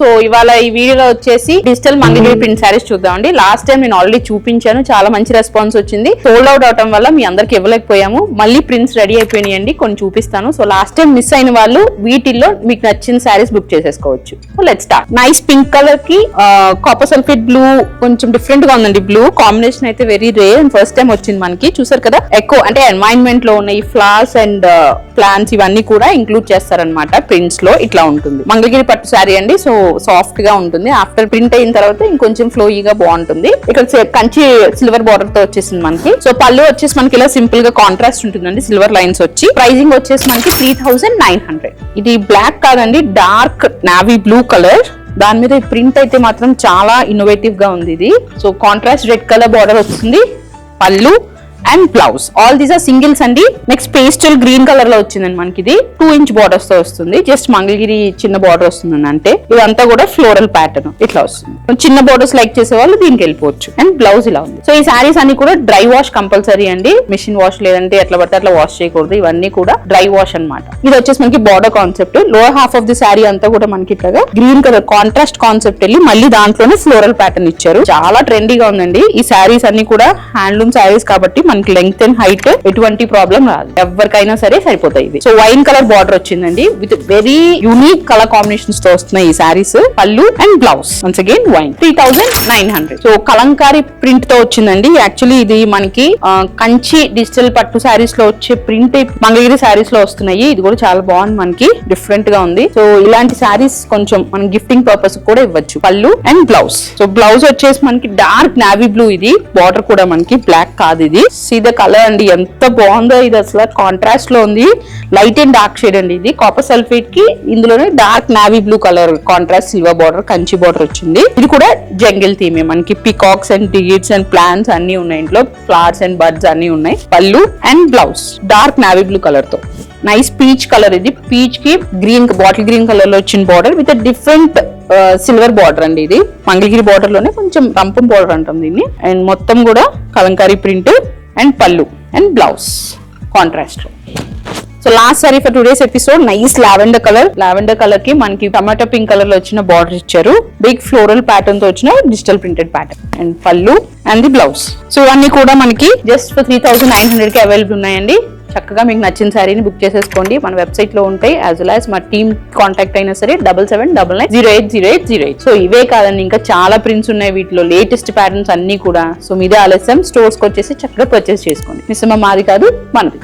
So ఇవాళ ఈ వీడియోలో వచ్చేసి డిజిటల్ మంగళగిరి ప్రింట్ శారీస్ చూద్దామండి. లాస్ట్ టైం నేను ఆల్రెడీ చూపించాను, చాలా మంచి రెస్పాన్స్ వచ్చింది. సోల్డ్ అవుట్ అవడం వల్ల మీ అందరికి ఇవ్వలేకపోయాము. మళ్ళీ ప్రింట్స్ రెడీ అయిపోయినాయండి, కొన్ని చూపిస్తాను. సో లాస్ట్ టైం మిస్ అయిన వాళ్ళు వీటిల్లో మీకు నచ్చిన శారీస్ బుక్ చేసేసుకోవచ్చు. So let's start. Nice pink colour కి కాపర్ సల్ఫేట్ బ్లూ, కొంచెం డిఫరెంట్ గా ఉందండి. బ్లూ కాంబినేషన్ అయితే very rare and first time వచ్చింది మనకి. చూసారు కదా, ఎక్కువ అంటే ఎన్వైరన్మెంట్ లో ఉన్న ఈ ఫ్లవర్స్ అండ్ ప్లాంట్స్ ఇవన్నీ కూడా ఇంక్లూడ్ చేస్తారనమాట ప్రింట్స్ లో. ఇట్లా ఉంటుంది మంగళగిరి పట్టు శారీ అండి. సో సాఫ్ట్ గా ఉంటుంది. ఆఫ్టర్ ప్రింట్ అయిన తర్వాత ఇంకొంచెం ఫ్లోయిగా బాగుంటుంది. ఇక్కడ కంచి సిల్వర్ బార్డర్ తో వచ్చేసింది మనకి. సో పళ్ళు వచ్చేసి మనకి ఇలా సింపుల్ గా కాంట్రాస్ట్ ఉంటుందండి, సిల్వర్ లైన్స్ వచ్చి. ప్రైజింగ్ వచ్చేసి మనకి 3900. ఇది బ్లాక్ కాదండి, డార్క్ నావీ బ్లూ కలర్. దాని మీద ప్రింట్ అయితే మాత్రం చాలా ఇన్నోవేటివ్ గా ఉంది ఇది. So contrast red colour border వస్తుంది. Pallu and blouse all these are singles అండి. నెక్స్ట్ పేస్టల్ గ్రీన్ కలర్ లో వచ్చిందండి మనకి. ఇది 2 ఇంచ్ బార్డర్స్ తో వస్తుంది. జస్ట్ మంగళగిరి చిన్న బార్డర్ వస్తుంది అంటే. ఇదంతా కూడా ఫ్లోరల్ ప్యాటర్న్ ఇట్లా వస్తుంది. చిన్న బార్డర్స్ లైక్ చేసే వాళ్ళు దీనికి వెళ్ళిపోవచ్చు. అండ్ బ్లౌజ్ ఇలా ఉంది. సో ఈ శారీస్ అన్ని కూడా డ్రై వాష్ కంపల్సరీ అండి. మిషన్ వాష్ లేదంటే ఎట్లా పడితే అట్లా వాష్ చేయకూడదు. ఇవన్నీ కూడా డ్రై వాష్ అన్నమాట. ఇది వచ్చేసి మనకి border concept. Lower half of the sari అంతా కూడా మనకి ఇట్లాగా గ్రీన్ కలర్ కాంట్రాస్ట్ కాన్సెప్ట్ వెళ్ళి మళ్ళీ దాంట్లోనే ఫ్లోరల్ ప్యాటర్న్ ఇచ్చారు. చాలా ట్రెండీగా ఉందండి. ఈ శారీస్ అన్ని కూడా హ్యాండ్లూమ్ శారీస్ కాబట్టి మనకి లెంగ్త్ అండ్ హైట్ ఎటువంటి ప్రాబ్లం రాదు, ఎవరికైనా సరే సరిపోతాయి ఇవి. సో వైన్ కలర్ బార్డర్ వచ్చిందండి with very unique colour combinations తో వస్తున్నాయి ఈ శారీస్. పళ్ళు and blouse once again wine 3900. So Kalamkari print తో వచ్చిందండి. యాక్చువల్లీ ఇది మనకి కంచి డిజిటల్ పట్టు శారీస్ లో వచ్చే ప్రింట్ మంగళగిరి శారీస్ లో వస్తున్నాయి. ఇది కూడా చాలా బాగుంది, మనకి డిఫరెంట్ గా ఉంది. సో ఇలాంటి శారీస్ కొంచెం మనం గిఫ్టింగ్ పర్పస్ కూడా ఇవ్వచ్చు. పళ్ళు అండ్ బ్లౌజ్. సో బ్లౌజ్ వచ్చేసి మనకి డార్క్ నావీ బ్లూ. ఇది బార్డర్ కూడా మనకి బ్లాక్ కాదు. ఇది సీదా కలర్ అండి, ఎంత బాగుందో. ఇది అసలు కాంట్రాస్ట్ లో ఉంది, లైట్ అండ్ డార్క్ షేడ్ అండి. ఇది కాపర్ సల్ఫేట్ కి ఇందులోనే dark navy blue colour contrast silver border Kanchi border వచ్చింది. ఇది కూడా జంగిల్ థీమే మనకి. పికాక్స్ అండ్ టీడ్స్ అండ్ ప్లాంట్స్ అన్ని ఉన్నాయి ఇంట్లో. ఫ్లవర్స్ అండ్ బర్డ్స్ అన్ని ఉన్నాయి. పళ్ళు and blouse dark navy blue colour తో. Nice peach colour. ఇది పీచ్ కి గ్రీన్ బాటిల్ గ్రీన్ కలర్ లో వచ్చిన border with different silver border అండి. ఇది మంగళగిరి బార్డర్ లోనే కొంచెం రంపం బార్డర్ అంటాం దీన్ని. అండ్ మొత్తం కూడా కలంకారీ ప్రింట్ అండ్ పళ్ళు and blouse contrast. So last sorry for today's episode nice lavender colour. Lavender colour కి మనకి టమాటో పింక్ కలర్ లో వచ్చిన బార్డర్ ఇచ్చారు. బిగ్ ఫ్లోరల్ ప్యాటర్న్ తో వచ్చిన డిజిటల్ ప్రింటెడ్ ప్యాటర్న్ అండ్ పళ్ళు అండ్ ది బ్లౌజ్. సో ఇవన్నీ కూడా మనకి జస్ట్ ఫర్ 3900 కి అవైలబుల్ ఉన్నాయండి. చక్కగా మీకు నచ్చిన శారీని బుక్ చేసేసుకోండి. మన వెబ్సైట్ లో ఉంటాయి. యాజ్ వెల్ యాజ్ మా టీమ్ కాంటాక్ట్ అయినా సరే 7799090808. సో ఇవే కాదండి, ఇంకా చాలా ప్రింట్స్ ఉన్నాయి వీటిలో, లేటెస్ట్ ప్యాటర్న్స్ అన్ని కూడా. సో మీదే ఆలస్యం, స్టోర్స్ కి వచ్చేసి చక్కగా పర్చేస్ చేసుకోండి. మిస్సమ్మ మాది కాదు, మనది.